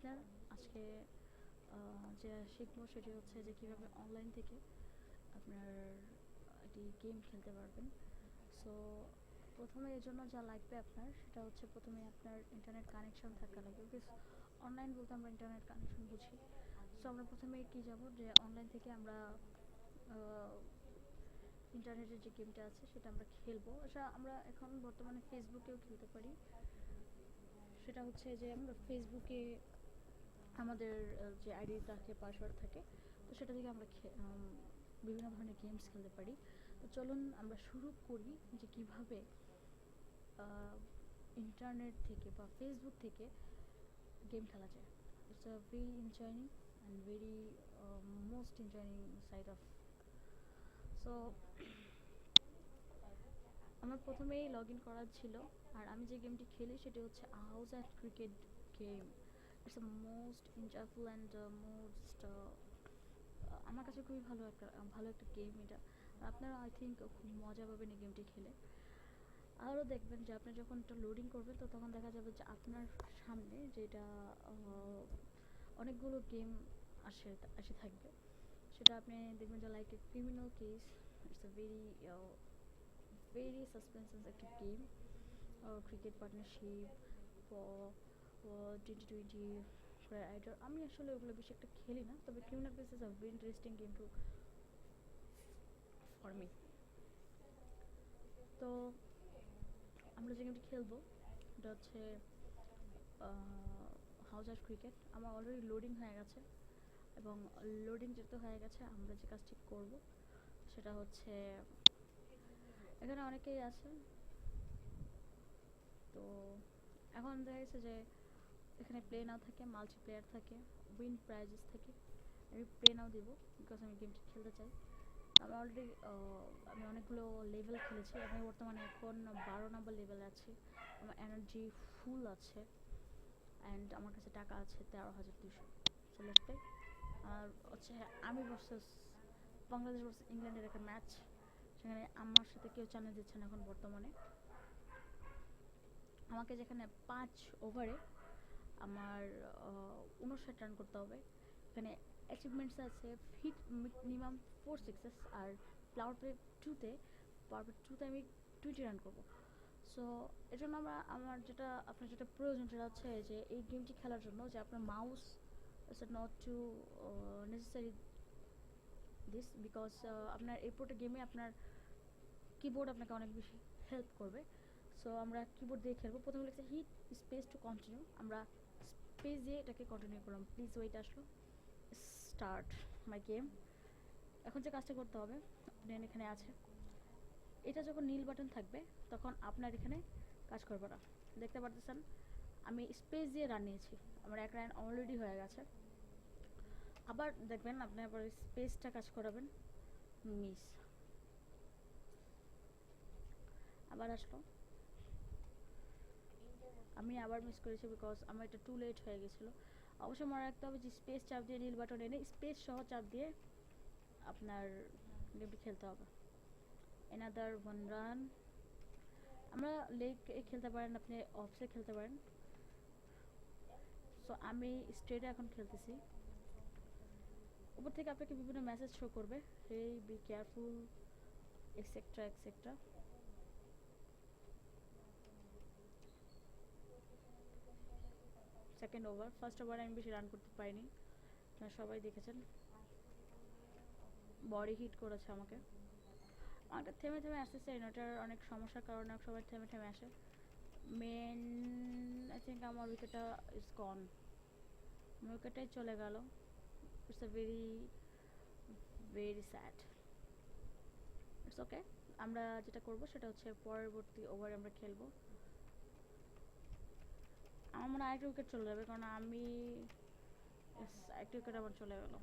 নমস্কার। আজকে যে শিখবো সেটি হচ্ছে যে কীভাবে অনলাইন থেকে আপনার একটি গেম খেলতে পারবেন। সো প্রথমে এর জন্য যা লাগবে আপনার সেটা হচ্ছে প্রথমে আপনার ইন্টারনেট কানেকশন থাকা লাগবে। বিকজ অনলাইন বলতে আমরা ইন্টারনেট কানেকশন বুঝি। সো আমরা প্রথমে কি যাব যে অনলাইন থেকে আমরা ইন্টারনেটের যে গেমটা আছে সেটা আমরা খেলবো। এটা আমরা এখন বর্তমানে ফেসবুকেও খেলতে পারি। সেটা হচ্ছে যে আমরা ফেসবুকে আমাদের যে আইডি থাকে, পাসওয়ার্ড থাকে, তো সেটা থেকে আমরা বিভিন্ন ধরনের গেমস খেলতে পারি। তো চলুন আমরা শুরু করি যে কীভাবে ইন্টারনেট থেকে বা ফেসবুক থেকে গেম খেলা যায়। It's a very enjoying and very most enjoying side of. So আমার প্রথমেই লগ ইন করা ছিল, আর আমি যে গেমটি খেলি সেটি হচ্ছে house and cricket game. It's a most enjoyful and most আমার কাছে খুবই ভালো একটা গেম এটা। আপনারা আই থিঙ্ক খুব মজা পাবেন এই গেমটি খেলে। আরও দেখবেন যে আপনি যখন এটা লোডিং করবেন তো তখন দেখা যাবে যে আপনার সামনে যেটা অনেকগুলো গেম এসে থাকবে। সেটা আপনি দেখবেন যে like a criminal case. It's a very suspenses একটা গেম। ক্রিকেট পার্টনারশিপ, টি20 রাইডার। আমি আসলে ওগুলো বেশি একটা খেলি না, তবে criminal case is a very interesting game too for me. তো আমরা যে গেমটি খেলবো এটা হচ্ছে হাউস অফ ক্রিকেট। আমার অলরেডি লোডিং হয়ে গেছে, এবং লোডিং যেতে হয়ে গেছে আমরা যে কাজটি করব সেটা হচ্ছে এখানে অনেকেই আছে। তো এখন দেখা গেছে যে এখানে প্লে নাও থাকে, মাল্টিপ্লেয়ার থাকে, উইন প্রাইজেস থাকে। আমি প্লে নাও দিব বিকজ আমি গেমটি খেলতে চাই। আমি অনেকগুলো লেভেল খেলেছি। আমি বর্তমানে এখন 12 নম্বর লেভেলে আছি। আমার এনার্জি ফুল আছে অ্যান্ড আমার কাছে টাকা আছে 13,200। So let's play. আর হচ্ছে আমি ভার্সেস বাংলাদেশ ভার্সেস ইংল্যান্ডের একটা ম্যাচ, সেখানে আমার সাথে কেউ চ্যালেঞ্জ দিচ্ছে না এখন বর্তমানে। আমাকে যেখানে 5 ওভারে আমার 59 রান করতে হবে। এখানে অ্যাচিভমেন্টস আছে হিট মিনিমাম 4 সিক্সেস, আর পাওয়ার প্লে 2তে আমি 20 রান করবো। সো এর জন্য আপনার যেটা প্রয়োজন সেটা হচ্ছে যে এই গেমটি খেলার জন্য যে আপনার mouse it's not too necessary this, because আপনার এই পুরোটা গেমে আপনার কিবোর্ড আপনাকে অনেক বেশি হেল্প করবে। সো আমরা কিবোর্ড দিয়ে খেলবো। প্রথমে লিখছে হিট স্পেস টু কন্টিনিউ, আমরা স্পেস দিয়ে এটাকে কন্টিনিউ করলাম। প্লিজ ওয়েট আসলো। Start my game. এখন যে কাজটা করতে হবে, আপনি এখানে আছে, এটা যখন নীল বাটন থাকবে তখন আপনার এখানে কাজ করবে না। দেখতে পারতেছেন আমি স্পেস দিয়ে রান নিয়েছি, আমার এক রান অলরেডি হয়ে গেছে। আবার দেখবেন আপনি আবার স্পেসটা কাজ করাবেন, মিস। আবার আসলো, আমি আবার মিস করেছি বিকজ আমার এটা টু লেট হয়ে গেছিলো। অবশ্যই মনে রাখতে হবে যে স্পেস চাপ দিয়ে নীল বাটন এনে স্পেস সহ চাপ দিয়ে আপনার গেমটি খেলতে হবে। Another 1 run. আমরা লেগ খেলতে পারেন, আপনি অফসে খেলতে পারেন। সো আমি স্ট্রেটে এখন খেলতেছি। উপর থেকে আপনাকে বিভিন্ন মেসেজ শো করবে, hey be careful etcetera etcetera. Second over, first ওভারে আমি বেশি রান করতে পারিনি, আপনারা সবাই দেখেছেন। বডি হিট করেছে আমাকে। আমাকে থেমে থেমে আসতেছে, এটার অনেক সমস্যার কারণে সবাই থেমে থেমে আসে। মেন আই থিঙ্ক আমার উইকেটটা ইজ গন, আমার উইকেটটাই চলে গেল। It's a very very sad. It's okay. আমরা যেটা করব সেটা হচ্ছে পরবর্তী ওভারে আমরা খেলবো। আমার মনে হয় আরেকটা উইকেট চলে যাবে, কারণ আমি একটা উইকেট আমার চলে গেল।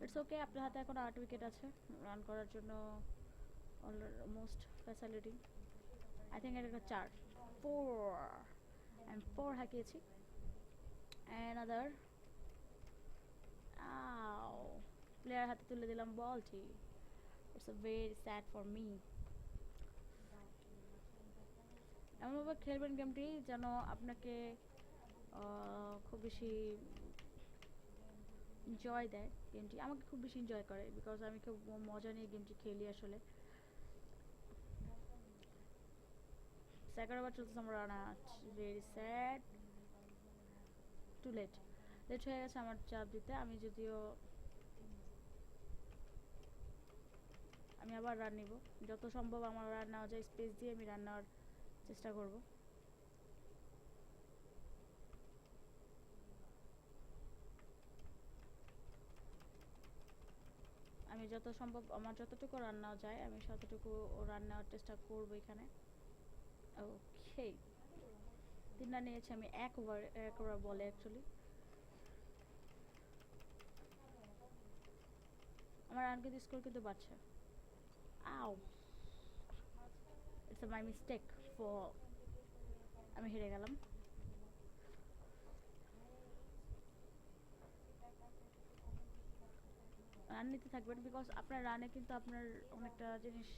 ইটস ওকে, আপনার হাতে এখন 8 উইকেট আছে রান করার জন্য, অলমোস্ট ফ্যাসিলিটি। আই থিঙ্ক এটা 4 আমি 4 হাঁকিয়েছি। অ্যানাদার প্লেয়ার হাতে তুলে দিলাম বলটি। It's a very sad for me. এমনভাবে খেলবেন গেমটি যেন আপনাকে খুব বেশি এনজয় দেয় গেমটি, আমাকে খুব বেশি এনজয় করে, বিকজ আমি খুব মজা নিয়ে গেমটি খেলি আসলে। সেকেন্ড বার চলতেছে আমার Rana, very sad, too late, late হয়ে গেছে আমার চাপ দিতে। আমি যদিও আমি আবার রান নিব, যত সম্ভব আমার রান নেওয়া যায় স্পেস দিয়ে আমি রান নেওয়ার চেষ্টা করব। আমি যত সম্ভব আমার যতটুকু রান নেওয়া যায় আমি ততটুকু রান নেওয়ার চেষ্টা করব এখানে। ওকে, 3 রান নিয়েছি আমি এক ওভার বলে অ্যাকচুয়ালি। আমার রান কিন্তু স্কোর কিন্তু বাড়ছে। আও, ইটস মাই মিস্টেক ফর, আমি হেরে গেলাম। রান নিতে থাকবেন, বিকজ আপনার রানে কিন্তু আপনার অনেকটা জিনিস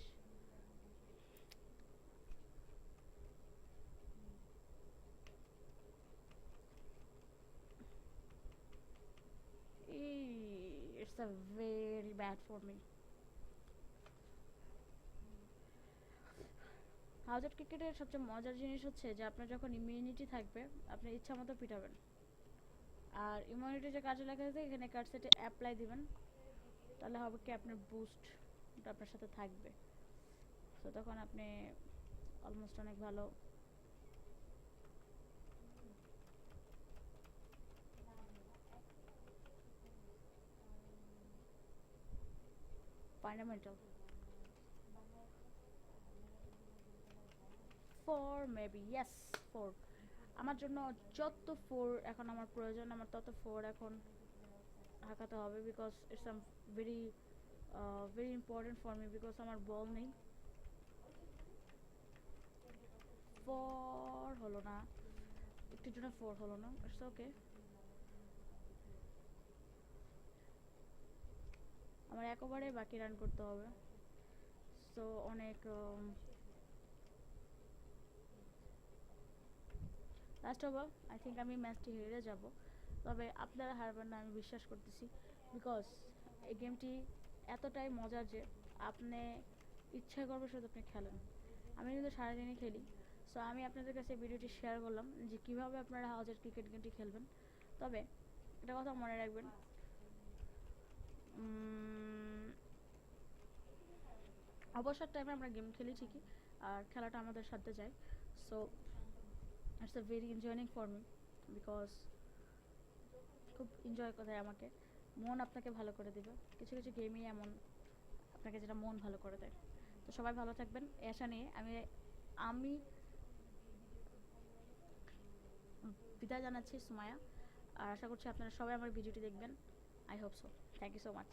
it's a very bad for me. হাউজার ক্রিকেটের সবচেয়ে মজার জিনিস হচ্ছে যে আপনার যখন ইমিউনিটি থাকবে আপনি ইচ্ছা মতো পিটাবেন, আর ইমিউনিটি যে কাজে লাগাতে এখানে কার্ড সেটে অ্যাপ্লাই দিবেন, তাহলে হবে কি আপনার বুস্ট আপনার সাথে থাকবে, তো তখন আপনি অলমোস্ট অনেক ভালো ফান্ডামেন্টাল। 4 maybe, yes 4। আমার জন্য যত 4 এখন আমার প্রয়োজন আমার তত 4 এখন হাঁকাতে হবে, because it's very very important for me, because আমার বল নেই। 4 হলো না, একটুর জন্য 4 হলো না, ইটস ওকে। আমার এক ওভারে বাকি রান করতে হবে, সো অনেক লাস্ট ওভার, আই থিঙ্ক আমি ম্যাচটি হেরে যাব, তবে আপনারা হারবেন না আমি বিশ্বাস করতেছি, বিকজ এই গেমটি এতটাই মজার যে আপনি ইচ্ছা করবে শুধু আপনি খেলেন। আমি কিন্তু সারাদিনই খেলি, সো আমি আপনাদের কাছে ভিডিওটি শেয়ার করলাম যে কীভাবে আপনারা হাউজের ক্রিকেট গেমটি খেলবেন। তবে একটা কথা মনে রাখবেন, অবসর টাইমে আমরা গেম খেলি ঠিকই, আর খেলাটা আমাদের সাথে যায়, so it's a very enjoying for me, because খুব এনজয় করে আমাকে, মন আপনাকে ভালো করে দেবে, কিছু কিছু গেমই এমন আপনাকে যেটা মন ভালো করে দেয়। তো সবাই ভালো থাকবেন এই আশা নিয়ে আমি আমি বিদায় জানাচ্ছি সুমায়া, আর আশা করছি আপনারা সবাই আমার ভিডিওটি দেখবেন। I hope so, thank you so much.